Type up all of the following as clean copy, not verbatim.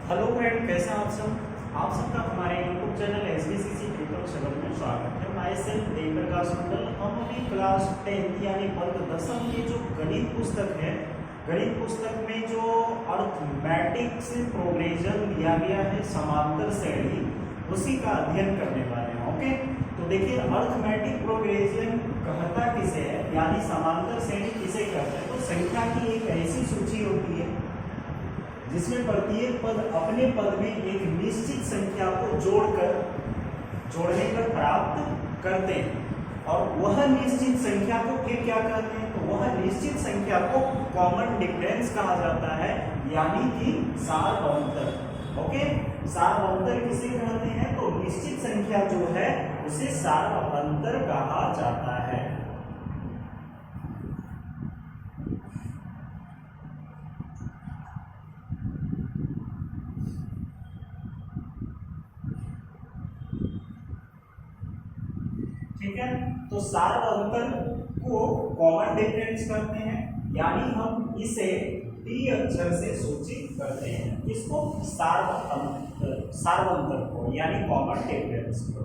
Hello friend, कैसे हैं आप सब। आप सबका हमारे YouTube channel SBCC tutor channel में स्वागत है। माई सेल्फ देवप्रकाश मंडल। हम अभी क्लास 10 यानी वर्ग 10वीं की जो गणित पुस्तक है, गणित पुस्तक में जो अर्थमेटिक्स प्रोग्रेशन दिया गया है समांतर श्रेणी, उसी का अध्ययन करने वाले हैं। ओके, तो देखिए अर्थमेटिक प्रोग्रेशन कहता किसे है यानी समांतर श्रेणी किसे कहते हैं। तो संख्या की एक ऐसी सूची होती है जिसमें प्रत्येक पद अपने पद में एक निश्चित संख्या को जोड़ने पर प्राप्त करते हैं, और वह निश्चित संख्या को फिर क्या कहते हैं, तो वह निश्चित संख्या को कॉमन डिफरेंस कहा जाता है, यानी कि सारवंतर। ओके, सारवंतर किसे कहते हैं, तो निश्चित संख्या जो है उसे सारवंतर कहा जाता है। ठीक है, तो सारवंतर को कॉमन डिफरेंस करते हैं, यानी हम इसे डी अक्षर से सूचित करते हैं। किसको? सारवंतर को, यानी कॉमन डिफरेंस को।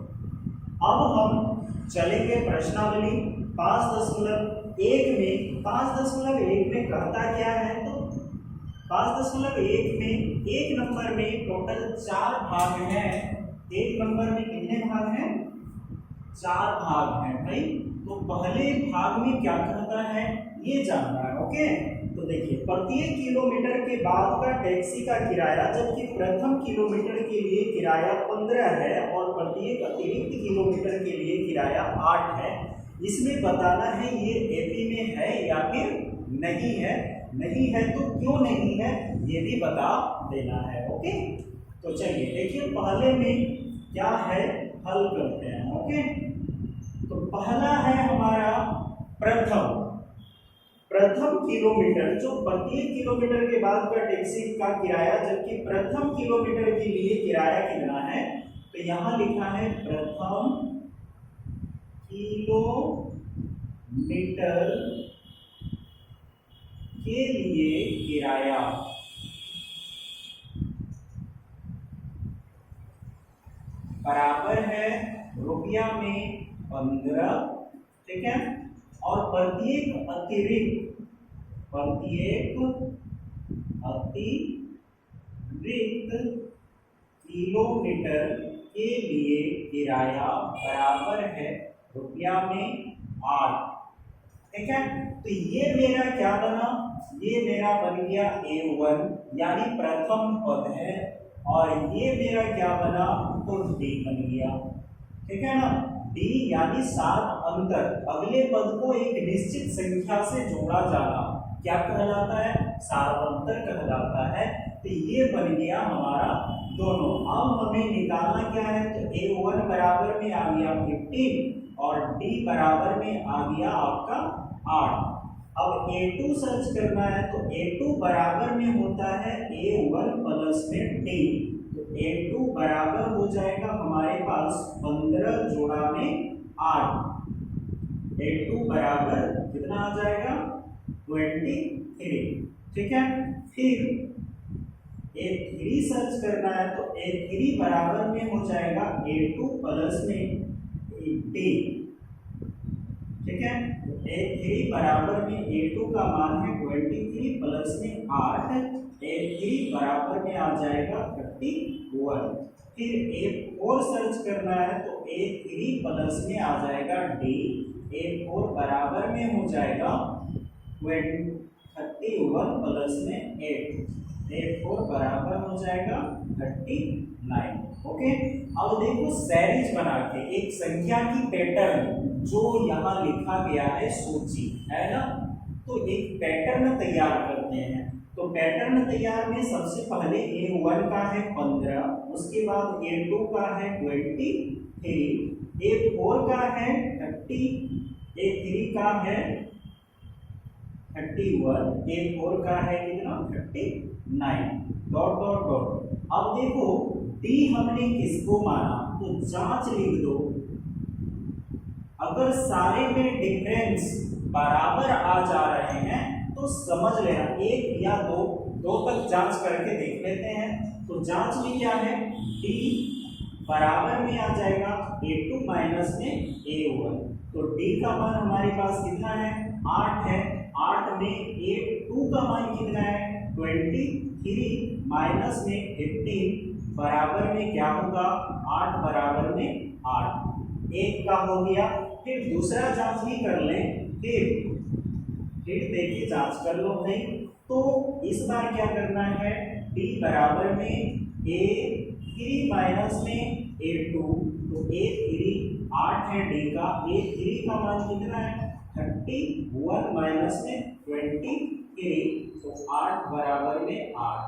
अब हम चलेंगे प्रश्नावली 5.1 में। 5.1 में कहता क्या है, तो 5.1 में एक नंबर में टोटल 4 भाग हैं। एक नंबर में कितने भाग हैं? 4 भाग हैं भाई। तो पहले भाग में क्या कहता है ये जानना है। ओके, तो देखिए प्रत्येक किलोमीटर के बाद का टैक्सी का किराया, जबकि प्रथम किलोमीटर के लिए किराया 15 है और प्रत्येक अतिरिक्त किलोमीटर के लिए किराया 8 है। इसमें बताना है ये एपी में है या फिर नहीं है। नहीं है तो क्यों नहीं है ये भी बता देना है। ओके, तो चलिए देखिए पहले में क्या है, हल करते हैं। ओके, तो पहला है हमारा प्रथम किलोमीटर, जो प्रत्येक किलोमीटर के बाद का टैक्सी का किराया, जबकि प्रथम किलोमीटर के लिए किराया कितना है, तो यहां लिखा है प्रथम किलोमीटर के लिए किराया बराबर है रुपया में 15। ठीक है, और प्रत्येक अतिरिक्त किलोमीटर के लिए किराया बराबर है रुपया में 8। ठीक है, तो ये मेरा क्या बना, ये मेरा बन गया A1 यानी प्रथम पद है, और ये मेरा क्या बना, तो D बन गया। ठीक है ना, D यानी सारवंतर, अगले पद को एक निश्चित संख्या से जोड़ा जाना क्या कहलाता है, सारवंतर कहलाता है। तो ये बन गया हमारा दोनों। अब हमें निकालना क्या है, तो A1 बराबर में आ गया 15 और D बराबर में आ गया आपका 8। अब A2 सर्च करना है, तो A2 बराबर में होता है A1 प्लस में D। तो A2 बराबर हो जाएगा हमारे पास 15 जोड़ा में 8। A2 बराबर कितना आ जाएगा, 23। ठीक है, फिर A3 सर्च करना है, तो A3 बराबर में हो जाएगा A2 प्लस में D। ठीक है, A3 बराबर में A2 का मान है 23 प्लस में 8। A3 बराबर में आ जाएगा 31। फिर A4 सर्च करना है, तो A3 प्लस में आ जाएगा D। A4 बराबर में हो जाएगा 31 प्लस में 8। A4 बराबर हो जाएगा 39। ओके, अब देखो सीरीज बना के एक संख्या की पैटर्न जो यहाँ लिखा गया है सूची है ना, तो एक पैटर्न तैयार करते हैं। तो पैटर्न तैयार में सबसे पहले A1 का है 15, उसके बाद A2 का है 23, A4 का है 30, A3 का है 31, A4 का है कितना 39। Dot dot dot. अब देखो D हमने किसको माना, तो जांच लिख दो, अगर सारे में डिफरेंस बराबर आ जा रहे हैं तो समझ लेना, एक या दो तक जांच करके देख लेते हैं। तो जांच में क्या है, डी बराबर में आ जाएगा a2 माइनस में a1। तो d का मान हमारे पास कितना है, 8 है। 8 में a2 का मान कितना है, 23 माइनस में 15 बराबर में क्या होगा, 8 बराबर में 8, एक का हो गया। फिर दूसरा जांच भी कर लें, फिर देखिए जांच कर लो भाई। तो इस बार क्या करना है, d बराबर में a3 माइनस में a2। तो a3 8 है d का, a3 का मान कितना है, 31 माइनस में 23, तो 8 बराबर में 8।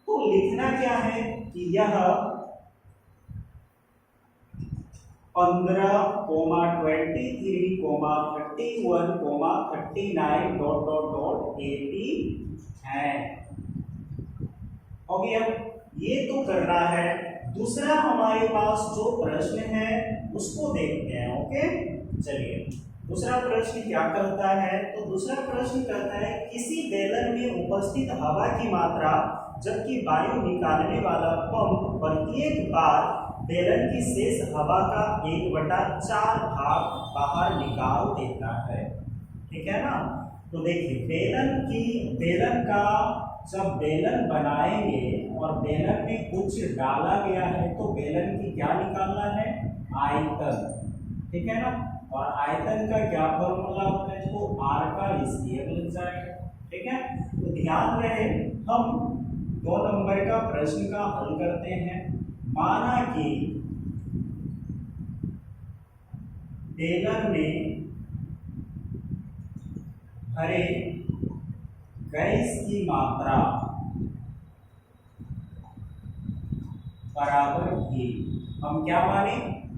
तो लिखना क्या है कि यह 15, 23, 31, 39 डॉट डॉट डॉट 80 है। हो गया, ये तो करना है। दूसरा हमारे पास जो प्रश्न है उसको देखते हैं। ओके, चलिए दूसरा प्रश्न क्या कहता है। तो दूसरा प्रश्न कहता है, किसी बेलन में उपस्थित हवा की मात्रा जबकि वायु निकालने वाला पंप प्रत्येक बार बेलन की शेष हवा का 1/4 भाग बाहर निकाल देता है। ठीक है ना। तो देखिए बेलन का जब बेलन बनाएंगे और बेलन में कुछ डाला गया है तो बेलन की क्या निकालना है, आयतन। ठीक है ना। और आयतन का क्या फॉर्मूला होता है, तो r का स्क्वायर लग जाएगा। ठीक है। तो ध्यान रहे, हम 2 नंबर का प्रश्न का हल करते हैं। माना कि बेलन में भरे गैस की मात्रा बराबर घी, हम क्या माने,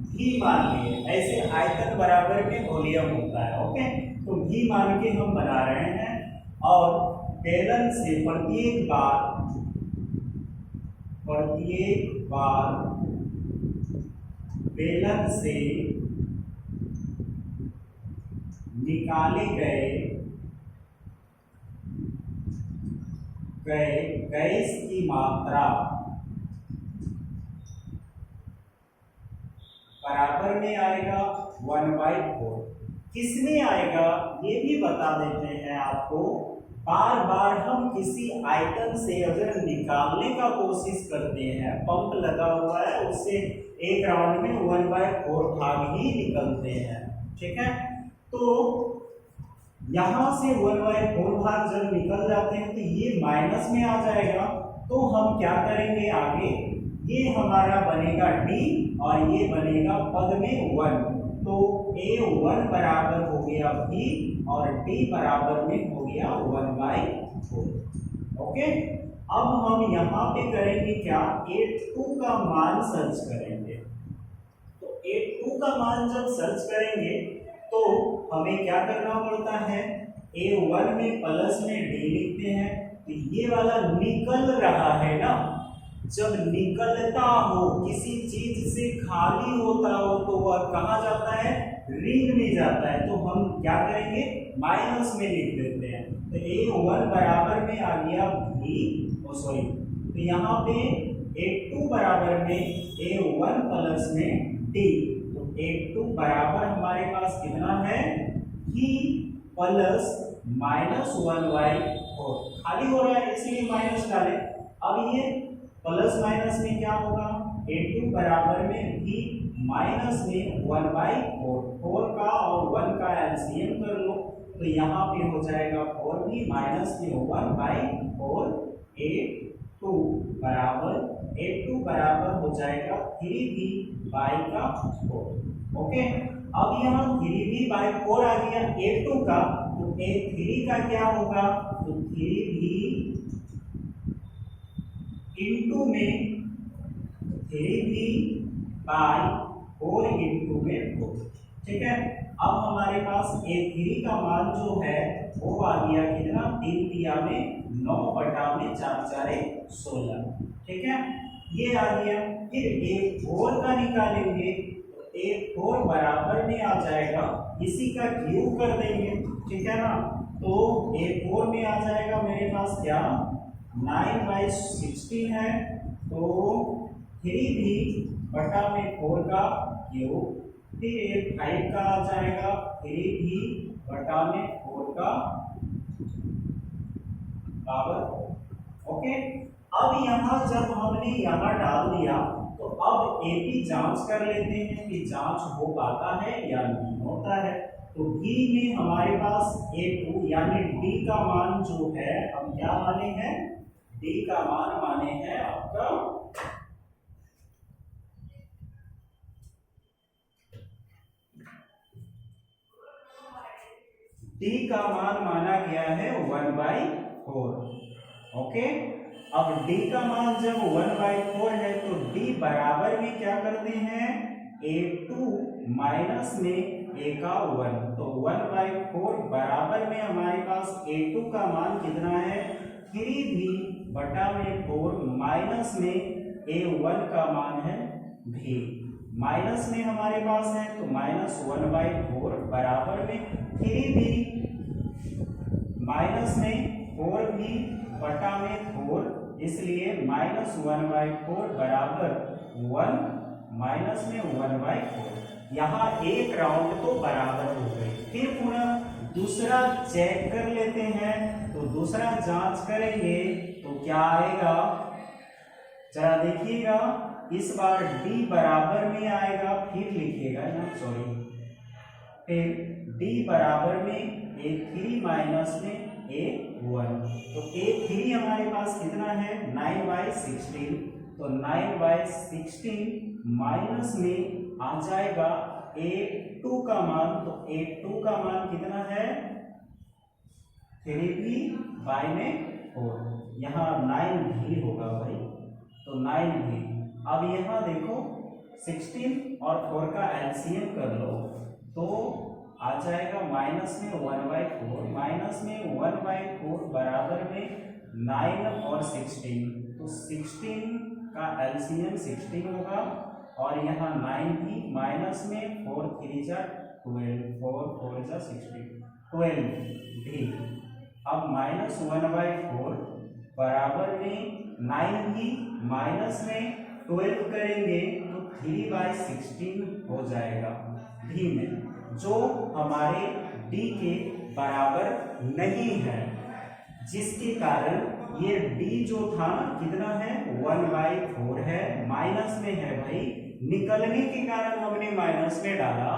घी मान लिए। ऐसे आयतन बराबर में वॉल्यूम होता है। ओके, तो घी मान के हम बना रहे हैं। और बेलन से प्रत्येक बार बेलन से निकाले गए गैस की मात्रा बराबर में आएगा 1/4। किसमें आएगा ये भी बता देते हैं आपको। बार बार हम किसी आयतन से अगर निकालने का कोशिश करते हैं, पंप लगा हुआ है, उससे एक राउंड में 1/4 भाग ही निकलते हैं। ठीक है। तो यहां से 1/4 भाग जब निकल जाते हैं तो ये माइनस में आ जाएगा। तो हम क्या करेंगे आगे, ये हमारा बनेगा d और ये बनेगा पद में 1। तो a1 बराबर हो गया v और d बराबर में हो गया 1/4। ओके, अब हम यहाँ पे करेंगे क्या, a2 का मान सर्च करेंगे। तो a2 का मान जब सर्च करेंगे तो हमें क्या करना पड़ता है, a1 में प्लस में d लिखते हैं। तो ये वाला निकल रहा है ना, जब निकलता हो, किसी चीज से खाली होता हो तो वह कहाँ जाता है, ऋण में जाता है। तो हम क्या करेंगे, माइनस में लिख देते हैं। तो a1 बराबर में आ गया v, तो यहाँ पे a2 बराबर में a1 प्लस में d। तो a2 बराबर हमारे पास कितना है, v प्लस -1/4। खाली हो रहा है इसलिए माइनस डालें। अब ये प्लस माइनस में क्या होगा, a2 बराबर में v माइनस में 1/4। 4 का और 1 का एलसीएम कर लो तो यहाँ पे हो जाएगा 4v माइनस में 1/4। a2 बराबर हो जाएगा 3v/4। ओके, अब यहाँ 3v/4 आ गया a2 का, तो a3 का क्या होगा, तो 3v इंटू में 3v/4 इंटू में 4। ठीक है। अब हमारे पास a3 का मान जो है वो आ गया कितना, 3 दिया में 9 बटा में 4 4 16। ठीक है, ये आ गया। फिर a4 का निकालेंगे, तो a4 बराबर में आ जाएगा, इसी का क्यूब कर देंगे। ठीक है ना। तो A4 में आ जाएगा मेरे पास क्या 9/16 है, तो 3V/4 का क्यूब, फिर ये 5 का आ जाएगा 3V/4 का पावर। ओके, अब यहाँ जब हमने यहाँ डाल दिया तो अब एपी जांच कर लेते हैं कि जांच हो पाता है या नहीं होता है। तो बी में हमारे पास A2 यानी डी का मान जो है हम क्या माने हैं, डी का मान माने हैं आपका डी का मान माना गया है 1/4। ओके, अब d का मान जब 1/4 है तो d बराबर में क्या करते हैं A2 माइनस में a का 1, तो 1/4 बराबर में हमारे पास A2 का मान कितना है 3V/4 माइनस में A1 का मान है v, माइनस में हमारे पास है तो -1/4 बराबर में 3V माइनस में 4V/4, इसलिए -1/4 बराबर 1 माइनस में 1/4। यहाँ एक राउंड तो बराबर हो गई। फिर पुनः दूसरा चेक कर लेते हैं, तो दूसरा जांच करेंगे तो क्या आएगा जरा देखिएगा, इस बार d बराबर में आएगा, फिर लिखिएगा ना सॉरी, फिर d बराबर में A3 माइनस में A1, तो A3 हमारे पास कितना है 9/16, तो 9/16 माइनस में आ जाएगा A2 का मान, तो A2 का मान कितना है 3V/4, यहाँ 9V होगा भाई, तो 9V। अब यहाँ देखो 16 और 4 का एलसीएम कर लो तो आ जाएगा माइनस में 1/4, माइनस में 1/4 बराबर में 9 और 16, तो 16 का एलसीएम 16 होगा और यहाँ 9 भी माइनस में 4 3 जा 12, 4 4 जा 16, 12 भी। अब -1/4 बराबर में 9 भी माइनस में 12 करेंगे तो 3/16 हो जाएगा भी में, जो हमारे d के बराबर नहीं है, जिसके कारण ये d जो था कितना है 1/4 है, माइनस में है भाई, निकलने के कारण हमने माइनस में डाला।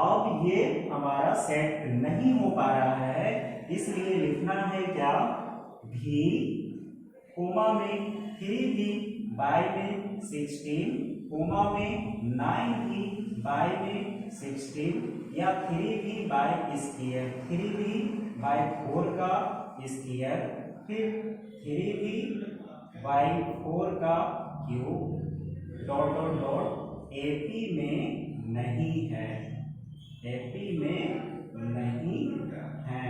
अब ये हमारा सेट नहीं हो पा रहा है, इसलिए लिखना है क्या v कोमा में 3V/16 कोमा में 9V/16 या 3V/2, 3V/4 का स्क्वायर, फिर 3V/4 का cube, dot dot dot AP में नहीं है, AP में नहीं है।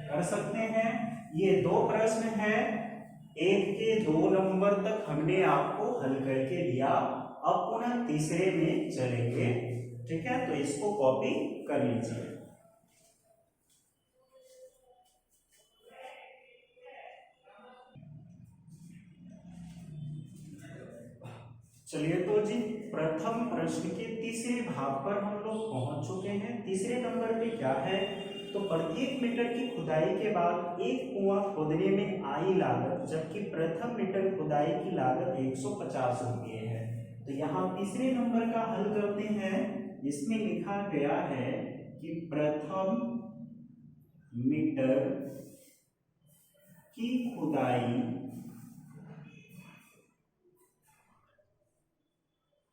कर सकते हैं, ये दो प्रश्न है, 1 के 2 नंबर तक हमने आपको हल करके दिया, अब पुनः तीसरे में चलेंगे, ठीक है, तो इसको कॉपी कर लीजिए। चलिए तो जी प्रथम प्रश्न के तीसरे भाग पर हम लोग पहुंच चुके हैं। तीसरे नंबर पे क्या है, तो प्रत्येक मीटर की खुदाई के बाद एक कुआं खोदने में आई लागत, जबकि प्रथम मीटर खुदाई की लागत 150 रुपये है। तो यहाँ तीसरे नंबर का हल करते हैं। इसमें लिखा गया है कि प्रथम मीटर की खुदाई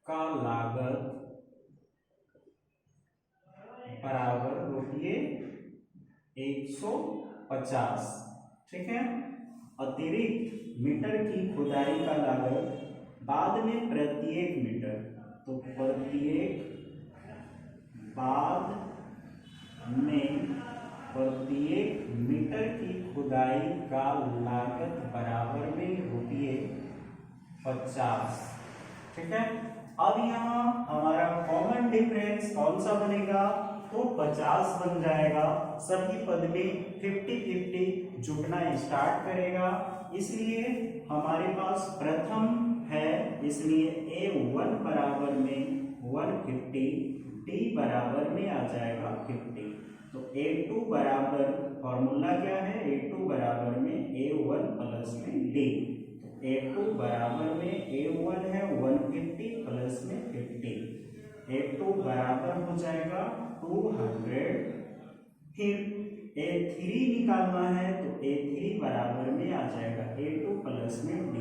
का लागत बराबर रुपये 150, ठीक है। अतिरिक्त मीटर की खुदाई का लागत बाद में प्रत्येक मीटर, तो प्रत्येक बाद में प्रत्येक मीटर की खुदाई का लागत बराबर में रुपये 50, ठीक है। अब यहाँ हमारा कॉमन डिफरेंस कौन सा बनेगा, तो 50 बन जाएगा। सभी पद में 50-50 जुटना स्टार्ट करेगा, इसलिए हमारे पास प्रथम है, इसलिए A1 बराबर में 150, D बराबर में आ जाएगा 50। तो A2 बराबर फॉर्मूला क्या है, A2 बराबर में A1 प्लस में D। तो A2 बराबर में A1 है 150 प्लस में 50, A2 बराबर हो जाएगा 200। फिर A3 निकालना है तो A3 बराबर में आ जाएगा A2 प्लस में D।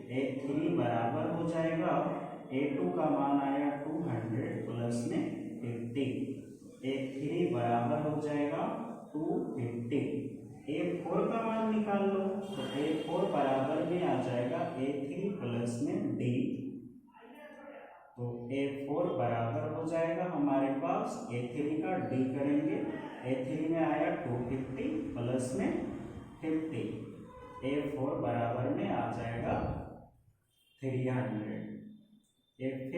A3 बराबर हो जाएगा, A2 का मान आया 200 प्लस में 50, A3 बराबर हो जाएगा 250। A4 का मान निकाल लो तो A4 बराबर में आ जाएगा A3 प्लस में D। तो A4 बराबर हो जाएगा हमारे पास, A3 का D करेंगे, A3 में आया 250 प्लस में 50, A4 बराबर में आ जाएगा 300। A5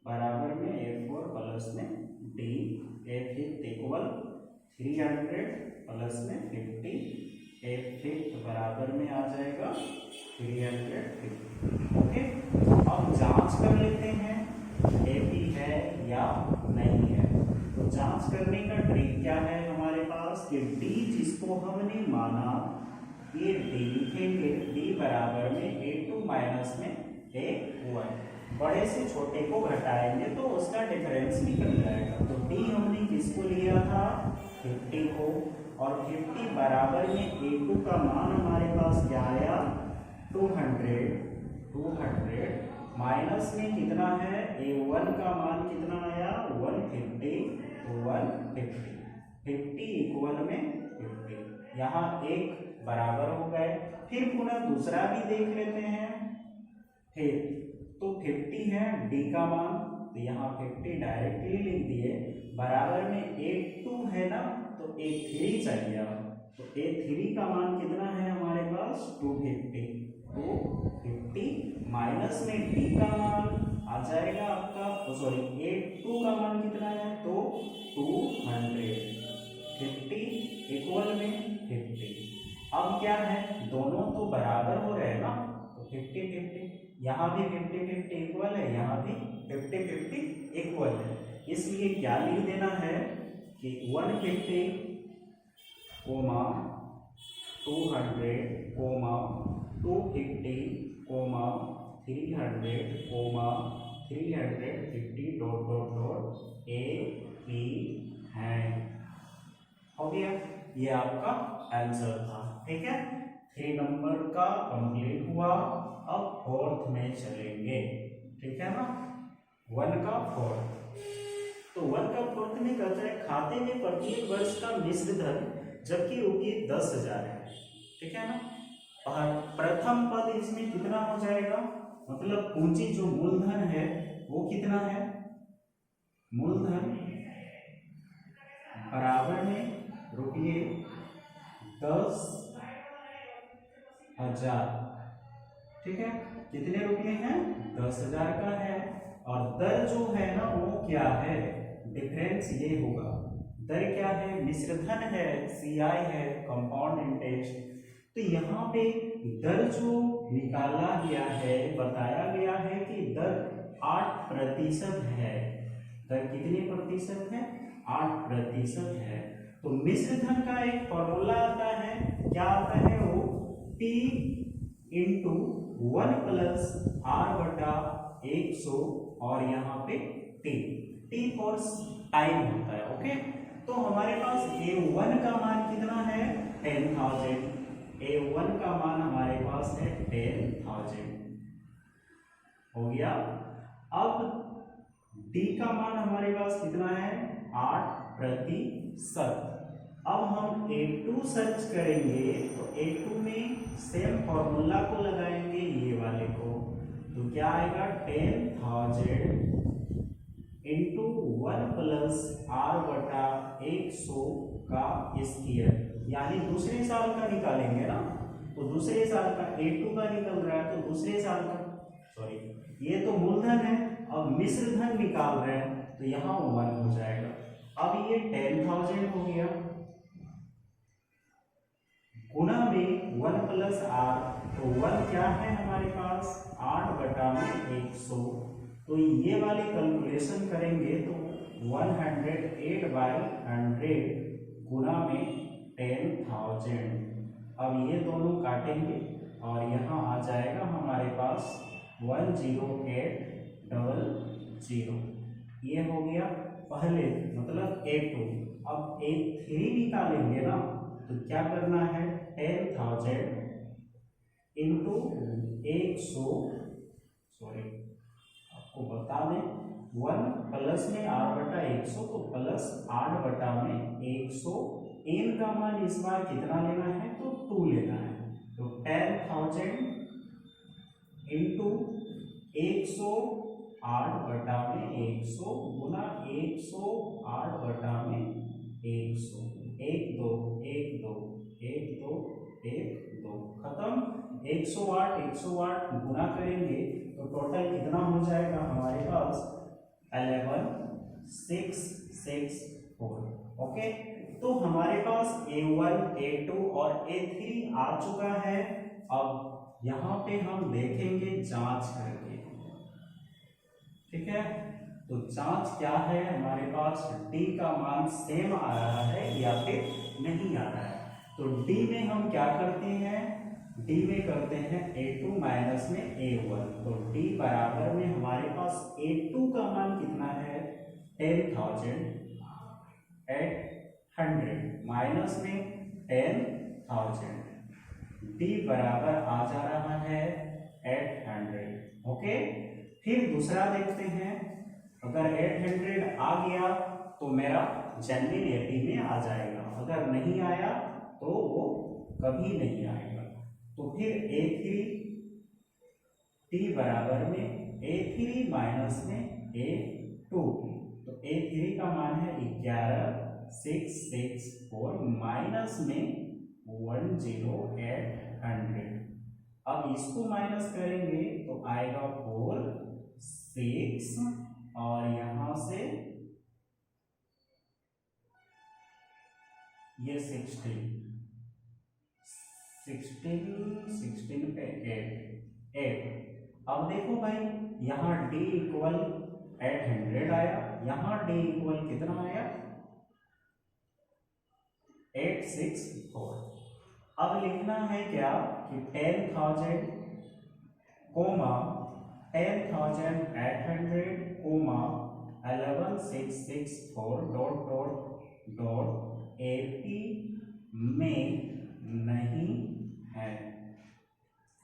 बराबर में A4 प्लस में D, A5 इक्वल 300 प्लस में 50, A5 बराबर में आ जाएगा 350। ओके, अब जांच कर लेते हैं AP है या नहीं है। तो जांच करने का ट्रिक क्या है हमारे पास कि D जिसको हमने माना ये D लिखेंगे, D बराबर में A2 माइनस में A1, बड़े से छोटे को घटाएंगे तो उसका डिफरेंस निकल जाएगा। तो D हमने किसको लिया था, 50 को, और 50 बराबर में A2 का मान हमारे पास क्या आया 200 माइनस में कितना है A1 का मान कितना आया 150, तो 150, 50 इक्वल में 50, यहाँ एक बराबर हो गए। फिर पुनः दूसरा भी देख लेते हैं। फिर तो 50 है D का मान, तो यहाँ 50 डायरेक्टली लिख दिए, बराबर में A2 है ना, तो A3 चाहिए। तो A3 का मान कितना है हमारे पास 250, तो 50 माइनस में D का मान आ जाएगा आपका, सॉरी A2 का मान कितना है तो 200, 50 इक्वल में 50। अब क्या है, दोनों तो बराबर हो रहे हैं ना, तो 50-50, यहाँ भी 50-50 इक्वल है, यहाँ भी 50-50 इक्वल है, इसलिए क्या लिख देना है कि 150, 200, 250, 300, 350 डॉट डॉट डॉट AP है। हो गया, ये आपका आंसर था। ठीक है, 3 नंबर का कंप्लीट हुआ। अब 4th में चलेंगे, ठीक है ना, 1 का 4th। तो 1 का 4th में कहता है खाते में प्रत्येक वर्ष का मिश्र धन जबकि रुपये 10,000 है। ठीक है ना, प्रथम पद इसमें कितना हो जाएगा, मतलब पूंजी जो मूलधन है वो कितना है, मूलधन बराबर में रुपये 10,000। ठीक है, कितने रुपये हैं 10,000 का है, और दर जो है ना वो क्या है, डिफरेंस ये होगा, दर क्या है, मिश्रधन है, CI है, कंपाउंड इंटरेस्ट। तो यहाँ पे दर जो निकाला गया है, बताया गया है कि दर 8% है। दर कितने प्रतिशत है, 8% है। तो मिश्रधन का एक फॉर्मूला आता है, क्या आता है वो, P इंटू 1 प्लस R/100, और यहाँ पे T फॉर टाइम होता है। ओके, तो हमारे पास A1 का मान कितना है 10,000, A1 का मान हमारे पास है 10,000 हो गया। अब D का मान हमारे पास कितना है 8%। अब हम A2 सर्च करेंगे, तो A2 में सेम फॉर्मूला को लगाएंगे, ये वाले को, तो क्या आएगा 10,000 इंटू 1 प्लस R/100 का स्क्वायर, यानी दूसरे साल का निकालेंगे ना, तो दूसरे साल का A2 का निकल रहा है, तो दूसरे साल का, सॉरी ये तो मूलधन है, अब मिश्रधन निकाल रहे हैं, तो यहाँ 1 हो जाएगा। अब ये 10,000 हो गया, गुणा में 1 प्लस आर, तो 1 क्या है हमारे पास 8 बटा में 100, तो ये वाली कैलकुलेशन करेंगे तो 108/100 गुणा में 10,000। अब ये दोनों काटेंगे और यहाँ आ जाएगा हमारे पास 10800, ये हो गया पहले मतलब A2। अब A3 निकालेंगे ना, तो क्या करना है 10,000 इंटू 100, सॉरी आपको बता दें 1 प्लस में 8/100, तो प्लस 8/100, n का मान इस बार कितना लेना है तो 2 लेना है, तो 10,000 इंटू 100 8/100 गुना 100 8/100, 1 2 1 2 1 2 1 2 खत्म। 108 गुना करेंगे तो टोटल कितना हो जाएगा हमारे पास 11664। ओके, तो हमारे पास A1 A2 और A3 आ चुका है। अब यहाँ पे हम देखेंगे जांच करके, ठीक है। तो जांच क्या है हमारे पास, D का मान सेम आ रहा है या फिर नहीं आ रहा है। तो D में हम क्या करते हैं, D में करते हैं A2 माइनस में A1, तो D बराबर में हमारे पास A2 का मान कितना है 10,800 माइनस में 10,000, D बराबर आ जा रहा है 800। ओके, फिर दूसरा देखते हैं, अगर 800 आ गया तो मेरा जेन्युइन एटी में आ जाएगा, अगर नहीं आया तो वो कभी नहीं आएगा। तो फिर A3 T बराबर में A3 माइनस में A2, तो A3 का मान है 11,664 माइनस में 10800। अब इसको माइनस करेंगे तो आएगा 4 6 और यहां से ये 16 पे 8। अब देखो भाई यहाँ D इक्वल 800 आया, यहाँ D इक्वल कितना आया 864। अब लिखना है क्या कि 10,000 comma 10,800 comma 11,664 dot dot dot AP में नहीं है,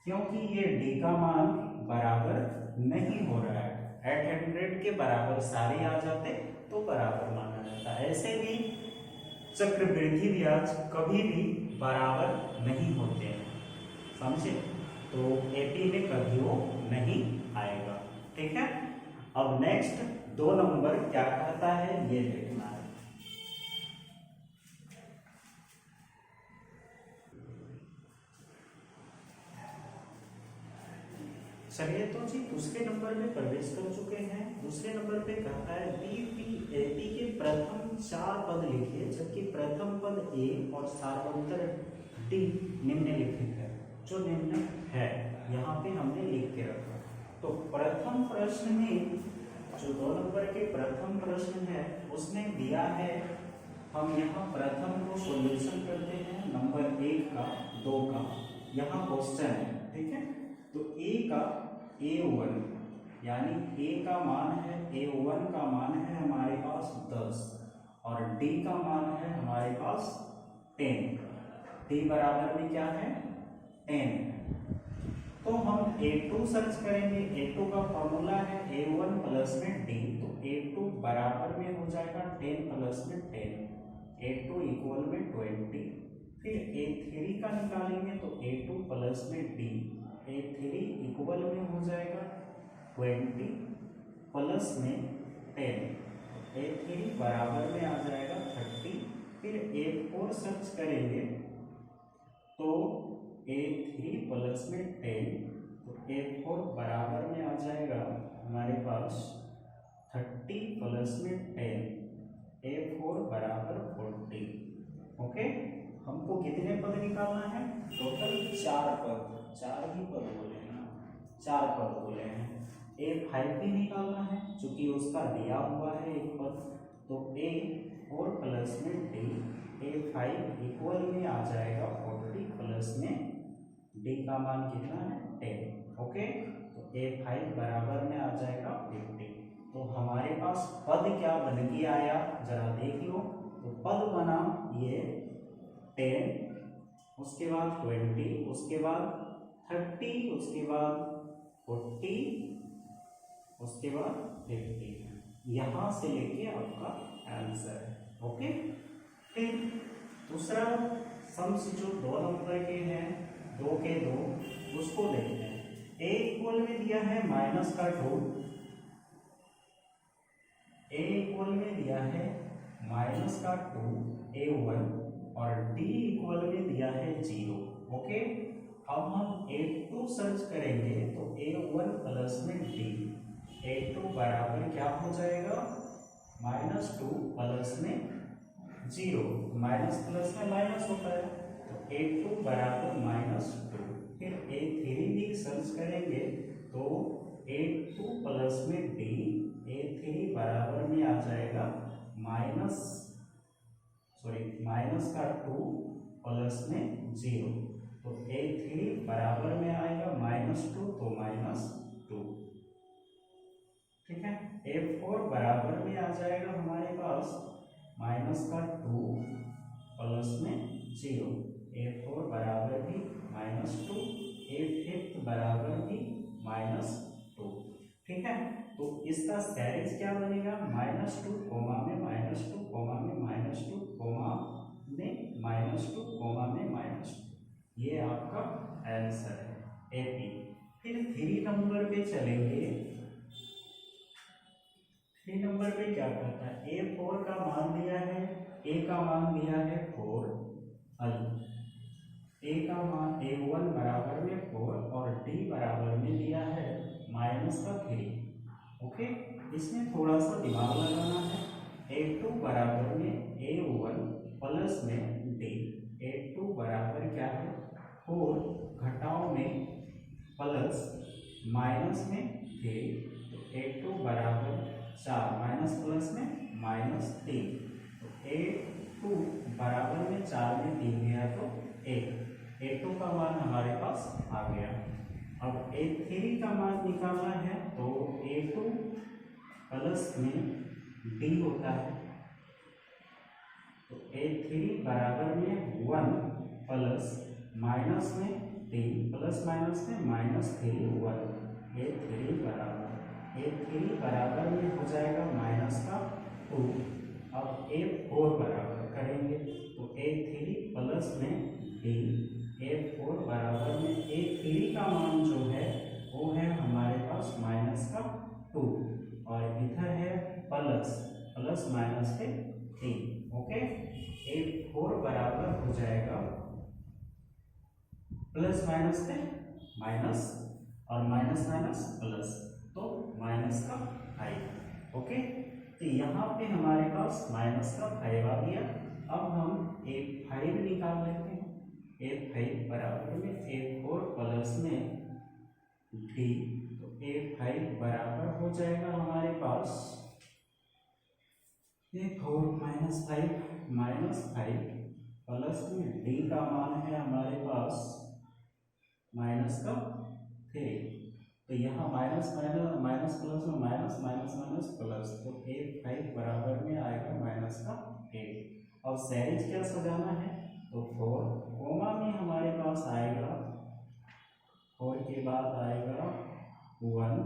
क्योंकि ये D का मान बराबर नहीं हो रहा है। 800 के बराबर सारे आ जाते तो बराबर माना जाता। ऐसे भी चक्रवृद्धि ब्याज कभी भी बराबर नहीं होते हैं, समझे, तो AP में कभी वो नहीं आएगा, ठीक है। अब नेक्स्ट 2 नंबर क्या कहता है ये देखना है। चलिए तो जी दूसरे नंबर में प्रवेश कर चुके हैं। दूसरे नंबर पे कहता है BPAP के प्रथम 4 पद लिखिए, जबकि प्रथम पद A और सार्वंतर D निम्नलिखित है। जो निम्न है यहाँ पे हमने लिख के रखा। तो प्रथम प्रश्न में जो 2 नंबर के प्रथम प्रश्न है उसने दिया है, हम यहाँ प्रथम को सॉल्यूशन करते हैं, नंबर 1 का 2 का यहाँ क्वेश्चन है, ठीक है। तो A का A1 यानी A का मान है, A1 का मान है हमारे पास 10 और D का मान है हमारे पास 10। D बराबर में क्या है 10। तो हम A2 सर्च करेंगे। A2 का फॉर्मूला है A1 प्लस में D, तो A2 बराबर में हो जाएगा 10 प्लस में 10, A2 इक्वल में 20। फिर A3 का निकालेंगे तो A2 प्लस में D, A3 इक्वल में हो जाएगा 20 प्लस में 10, A3 बराबर में आ जाएगा 30। फिर A4 सर्च करेंगे तो A3 प्लस में 10, तो A4 बराबर में आ जाएगा हमारे पास 30 प्लस में 10, A4 बराबर 40। ओके, हमको कितने पद निकालना है? टोटल 4 पद, 4 ही पद बोले हैं ना, 4 पद बोले हैं। A5 भी निकालना है क्योंकि उसका दिया हुआ है एक पद, तो A4 प्लस में D, A5 इक्वल में आ जाएगा 40 प्लस में D का मान कितना है? 10। ओके, तो A5 बराबर में आ जाएगा 50। तो हमारे पास पद क्या बन के आया जरा देख लो। तो पद बना ये 10, उसके बाद 20, उसके बाद 30, उसके बाद 40, उसके बाद 50। यहाँ से लेके आपका आंसर है। ओके, फिर दूसरा सम्स जो 2 नंबर के हैं, 2 के 2, उसको देखते हैं। A इक्वल में दिया है माइनस का 2, A इक्वल में दिया है माइनस का 2 A1, और D इक्वल में दिया है 0। ओके, अब हम A2 सर्च करेंगे तो A1 प्लस में D, A2 बराबर क्या हो जाएगा? -2 प्लस में 0, माइनस प्लस में माइनस होता है, तो A2 बराबर -2। फिर A3 भी सर्च करेंगे तो A2 प्लस में D, A3 बराबर में आ जाएगा माइनस का 2 प्लस में 0, तो A3 बराबर में आएगा -2, तो -2। ठीक है, A4 बराबर में आ जाएगा हमारे पास माइनस का 2 प्लस में 0, A4 बराबर भी -2, A5 बराबर भी -2। ठीक है, तो इसका सीरीज क्या बनेगा? -2 कोमा में -2 कोमा में -2 कोमा में -2 कोमा में -2। ये आपका आंसर है AP। फिर 3 नंबर पे चलेंगे। 3 नंबर पे क्या कहता है? A4 का मान दिया है, A का मान दिया है 4, A का मान A1 बराबर में 4 और D बराबर में दिया है माइनस का 3। ओके, इसमें थोड़ा सा दिमाग लगाना है। A2 बराबर में A1 प्लस में D, A2 बराबर क्या है? 4 घटाओ में प्लस माइनस में 3, तो A2 बराबर 4, माइनस प्लस में -3, तो A2 बराबर में 4 में 3 गया तो 1, A2 का मान हमारे पास आ गया। अब A3 का मान निकालना है तो A2 प्लस में D होता है, तो A3 बराबर में 1 प्लस माइनस में 3 प्लस माइनस में -3 1, A3 बराबर में हो जाएगा माइनस का 2। अब A4 बराबर करेंगे तो A3 प्लस में D, A4 बराबर में A3 का मान जो है वो है हमारे पास माइनस का 2, और इधर है प्लस माइनस के 3। ओके, A4 बराबर हो जाएगा प्लस माइनस के माइनस और माइनस माइनस प्लस, तो माइनस का 5। ओके, तो यहाँ पे हमारे पास माइनस का 5 आ गया। अब हम A5 निकाल लेते हैं। A5 बराबर में A4 प्लस में D, तो A5 बराबर हो जाएगा हमारे पास A4 -5 प्लस में D का मान है हमारे पास माइनस का 3, तो यहाँ माइनस प्लस में माइनस माइनस माइनस प्लस, तो A5 बराबर में आएगा माइनस का 8। अब सीरीज क्या सजाना है? तो 4 कोमा में हमारे पास आएगा 4 के बाद आएगा 1,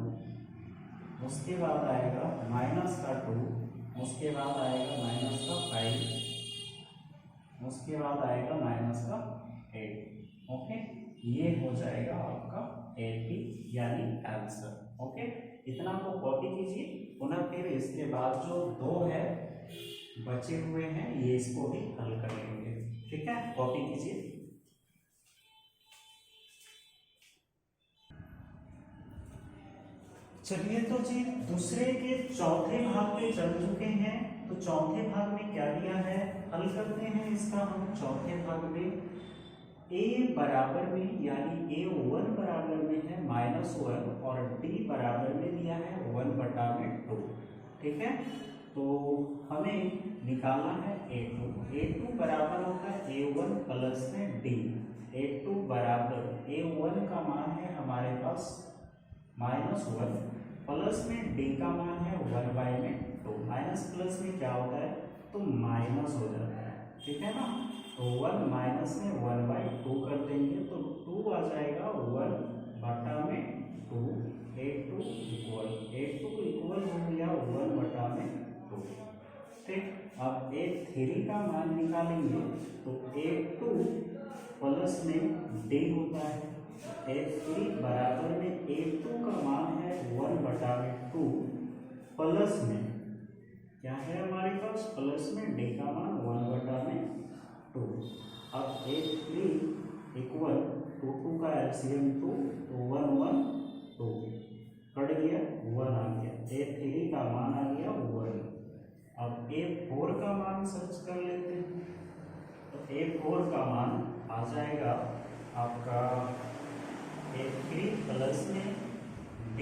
उसके बाद आएगा माइनस का 2, उसके बाद आएगा माइनस का 5, उसके बाद आएगा माइनस का 8। ओके, ये हो जाएगा आपका AP यानी आंसर। ओके, इतना को कॉपी कीजिए। पुनः फिर इसके बाद जो 2 है बचे हुए हैं ये इसको भी हल कर लेंगे। ठीक है, कॉपी कीजिए। चलिए तो जी दूसरे के चौथे भाग पे चल चुके हैं। तो चौथे भाग में क्या दिया है, हल करते हैं इसका हम। चौथे भाग में a बराबर में यानी a1 बराबर में है -1 और d बराबर में दिया है 1/2। ठीक है, तो हमें निकालना है a2 बराबर होता है a1 प्लस में d। a2 बराबर a1 का मान है हमारे पास -1 प्लस में d का मान है 1/2। माइनस प्लस में क्या होता है, तो माइनस हो जाता है। ठीक है ना, तो 1 माइनस में 1/2 कर देंगे तो 2 आ जाएगा 1/2। a2 इक्वल हो गया 1/2। ठीक, अब a3 का मान निकालेंगे तो a2 प्लस में d होता है। a3 बराबर में a2 का मान है 1/2 प्लस में क्या है हमारे पास, प्लस में d का मान 1/2। अब a3 इक्वल टू 2 का एलसीएम 2 तो 1 1 2 कट गया 1 आ गया। a3 का मान आ गया 1। अब a4 का मान सर्च कर लेते हैं तो a4 का मान आ जाएगा आपका a3 प्लस में d।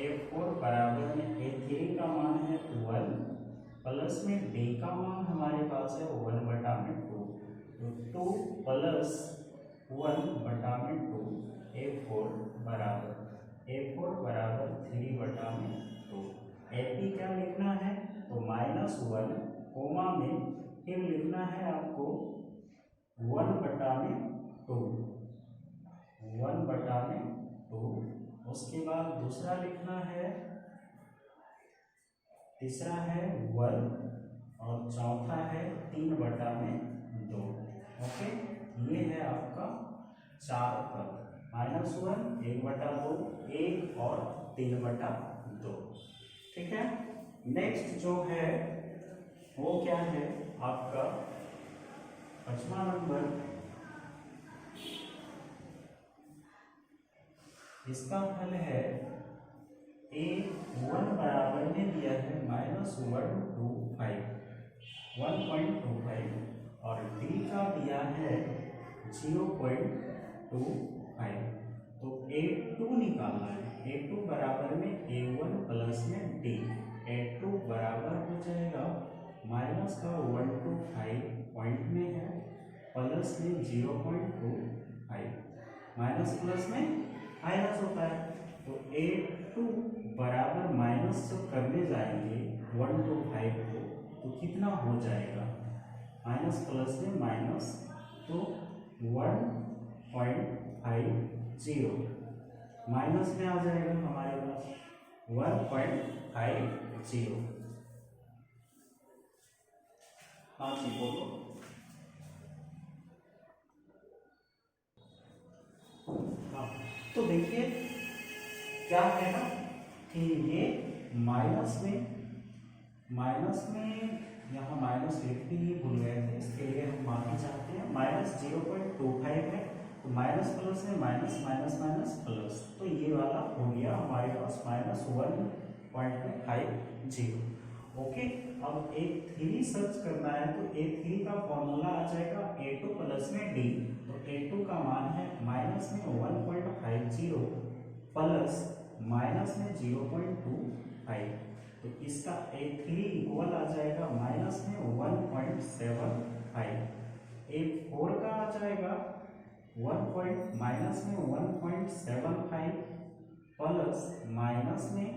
a4 बराबर में a3 का मान है 1 प्लस में d का मान हमारे पास है 1/2। तो 2 प्लस 1/2 a4 बराबर 3/2। AP क्या लिखना है, तो -1 कोमा में फिर लिखना है आपको 1/2। उसके बाद दूसरा लिखना है, तीसरा है 1 और चौथा है 3/2। ओके, ये है आपका 4 पद, -1, 1/2, 1 और 3/2। ठीक है, नेक्स्ट जो है वो क्या है आपका 5वां नंबर। इसका हल है a1 बराबर में दिया है -125 और d का दिया है 0.25। तो a2 निकालना है। a2 बराबर में a1 प्लस में d। a2 बराबर हो जाएगा माइनस का 1 to 5 पॉइंट में है प्लस में 0.25। माइनस प्लस में माइनस होता है तो a2 बराबर माइनस जब करने जाएंगे 1 to 5 को तो कितना हो जाएगा, माइनस प्लस में माइनस तो 1.50 माइनस में आ जाएगा हमारे पास 1.50। हाँ जी बोलो। हाँ, तो देखिए क्या है ना कि ये माइनस में यहाँ माइनस लिखते ही भूल गए थे, इसके लिए हम माफी चाहते हैं। -0.25 है तो माइनस प्लस में माइनस माइनस माइनस प्लस, तो ये वाला हो गया हमारे पास -1.50। ओके, अब a3 सर्च करना है तो a3 का फॉर्मूला आ जाएगा a2 प्लस में d। तो a2 का मान है माइनस में 1.50 प्लस माइनस में 0.25। तो इसका a3 इक्वल आ जाएगा माइनस में 1.75। a4 का आ जाएगा माइनस में 1.75 प्लस माइनस में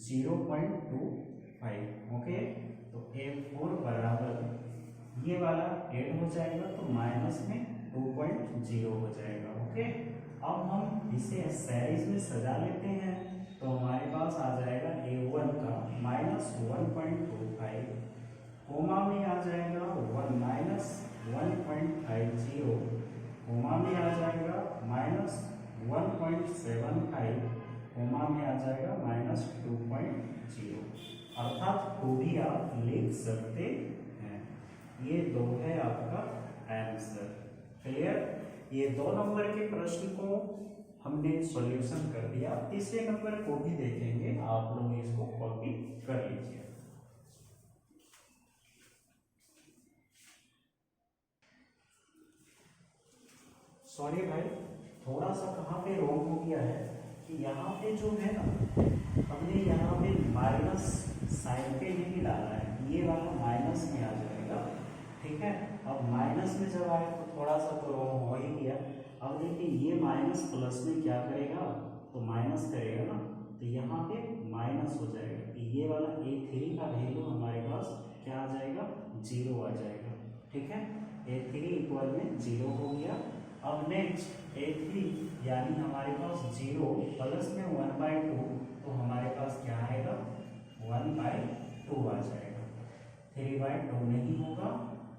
0.25। ओके, तो a4 बराबर ये वाला ऐड हो जाएगा तो माइनस में 2.0 हो जाएगा। ओके, अब हम इसे सीरीज में सजा लेते हैं तो हमारे पास आ जाएगा a1 का -1.25 कोमा में आ जाएगा 1-1.50 कोमा में आ जाएगा -1.75 कोमा में आ जाएगा -2.0। अर्थात 2 भी आप लिख सकते हैं। ये 2 है आपका आंसर। क्लियर, ये 2 नंबर के प्रश्न को हमने सॉल्यूशन कर दिया। तीसरे नंबर को भी देखेंगे, आप लोग इसको कॉपी कर लीजिए। सॉरी भाई, थोड़ा सा कहाँ पे रॉन्ग हो गया है कि यहाँ पे जो है ना, हमने यहाँ पे माइनस साइन पे नहीं डाला है, ये वाला माइनस में आ जाएगा, ठीक है। अब माइनस में जब आए तो थोड़ा सा तो रॉन्ग हो ही गया। अब देखिए ये माइनस प्लस में क्या करेगा, तो माइनस करेगा ना, तो यहाँ पे माइनस हो जाएगा, तो ये वाला A3 का वैल्यू हमारे पास क्या आ जाएगा, 0 आ जाएगा, ठीक है। A3 इक्वल में 0 हो गया। अब नेक्स्ट A3 यानी हमारे पास 0 प्लस में 1/2, तो हमारे पास क्या आएगा, 1/2 आ जाएगा, 3/2 नहीं होगा,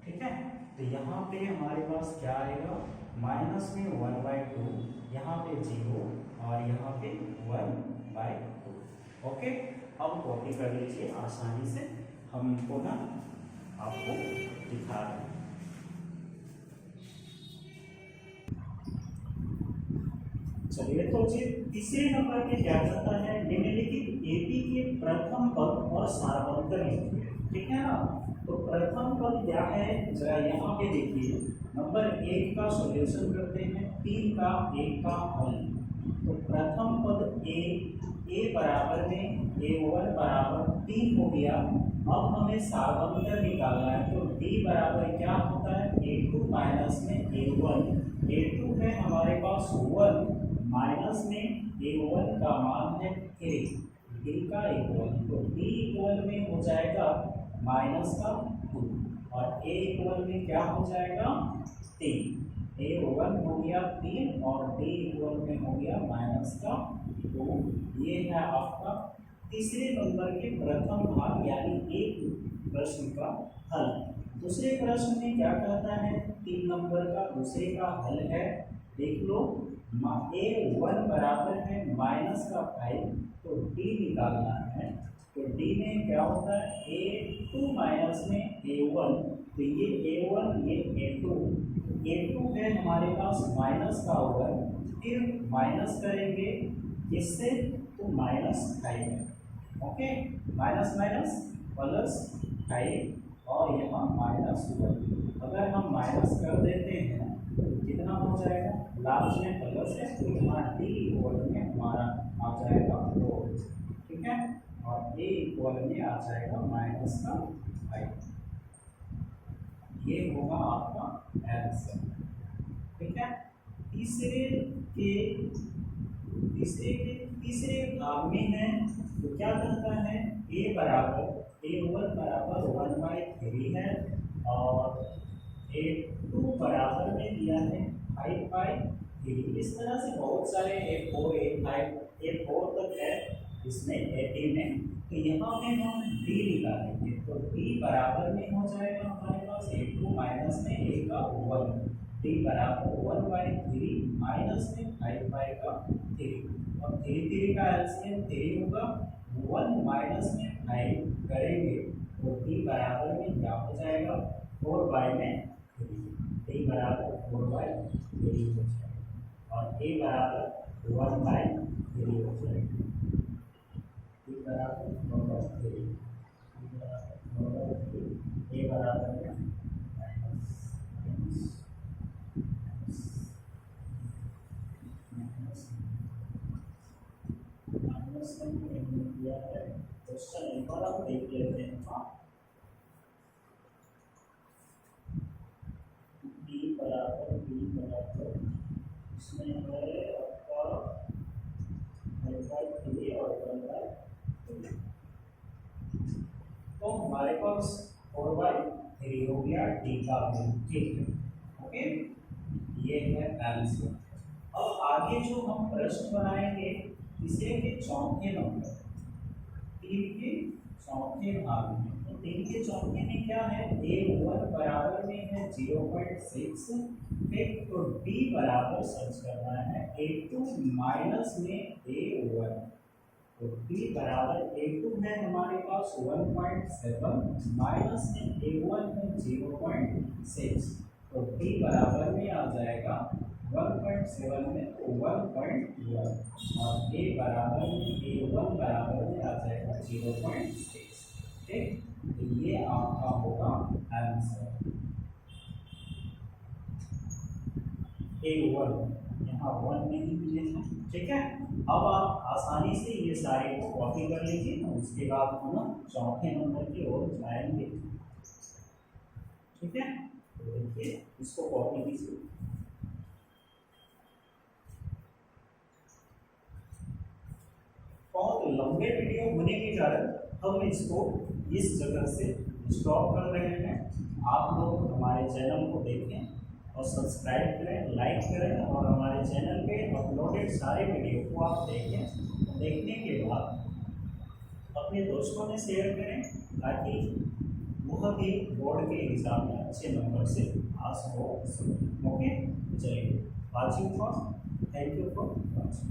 ठीक है। तो यहाँ पे हमारे पास क्या आएगा, माइनस में 1/2, यहाँ पे 0 और यहाँ पे 1/2। ओके, अब कॉपी कर लीजिए आसानी से, हमको ना आपको दिखा रहे हैं। चलिए, तो जी तीसरे नंबर पे क्या करता है, निम्नलिखित एपी के प्रथम पद और सारांतर लिखिए, ठीक है ना। तो प्रथम पद क्या है, जरा यहाँ पे देखिए, नंबर 1 का सॉल्यूशन करते हैं, 3 का 1 का हल। तो प्रथम पद ए बराबर में A1 बराबर 3 हो गया। अब हमें सारांतर निकालना है, तो D बराबर क्या होता है, A2 माइनस में A1। A2 है हमारे पास 1, माइनस में A1 का मान है 3, D का इक्वल, तो D इक्वल में हो जाएगा माइनस का 2 और A इक्वल में क्या हो जाएगा 3। A1 हो गया 3 और D इक्वल में हो गया माइनस का 2। ये है आपका तीसरे नंबर के प्रथम भाग यानी एक प्रश्न का हल। दूसरे प्रश्न में क्या कहता है, 3 नंबर का दूसरे का हल है, देख लो। A1 बराबर है माइनस का 5, तो D निकालना है। तो D में क्या होता है, A2 माइनस में A1, तो ये A1 ये A2 है हमारे पास माइनस का 1, फिर माइनस करेंगे इससे तो -5 है, ओके। माइनस माइनस प्लस 5 और यहाँ -1। अगर हम माइनस कर देते हैं तो कितना हो जाएगा, लास्ट में प्लस है, तो यहाँ D इक्वल में हमारा आ जाएगा 4, ठीक है, और A इक्वल में आ जाएगा -5। ये होगा आपका आंसर, ठीक है। तीसरे भाग में है, तो क्या करता है, A1 बराबर 1/3 है और A2 बराबर में दिया है 5/3। इस तरह से बहुत सारे A4 A5 A4 तक है इसमें A3 में। तो यहाँ पे हम D निकालेंगे, तो D बराबर में हो जाएगा हमारे पास A2 माइनस में A का 1, D बराबर 1/3 माइनस में 5/3 और 3 का एलसीएम 3 होगा, 1 माइनस में 5 करेंगे तो D बराबर में क्या हो जाएगा, 4/3। D बराबर 4/3 हो जाएगा और A बराबर 1/3 हो जाएगा। D बराबर 4/3, A बराबर दिया है। क्वेश्चन नंबर आप देख लेते हैं, B बराबर इसमें है आपका 5/3 और 1/3, तो हमारे पास 4/3 हो गया D का वैल्यू, ठीक है, ओके। ये है आंसर। अब आगे जो हम प्रश्न बनाएंगे तीसरे के चौथे नंबर, 3 के चौथे भाग में, तो 3 के चौथे में क्या है, A1 बराबर में है 0.6, फिर तो D बराबर सर्च करना है A2 माइनस में A1, तो D बराबर A2 है हमारे पास 1.7 माइनस में A1 है 0.6, तो D बराबर में आ जाएगा 1.7 में तो 1.1 और A बराबर में A1 बराबर में आ जाएगा 0.6, ठीक। तो ये आपका होगा आंसर। A1 यहाँ 1 नहीं मिलेगा। ठीक है, अब आप आसानी से ये सारे को कॉपी कर लीजिए, उसके बाद हम चौथे नंबर की ओर जाएंगे। ठीक है, तो देखिए इसको कॉपी कीजिए। बहुत लंबे वीडियो होने के कारण हम इसको इस जगह से स्टॉप कर रहे हैं। आप लोग हमारे चैनल को देखें और सब्सक्राइब करें, लाइक करें और हमारे चैनल पे अपलोडेड सारे वीडियो को आप देखें। देखने के बाद अपने दोस्तों में शेयर करें ताकि वह भी बोर्ड के एग्जाम में अच्छे नंबर से पास हो सके। ओके, चलिए watching for, thank you for watching.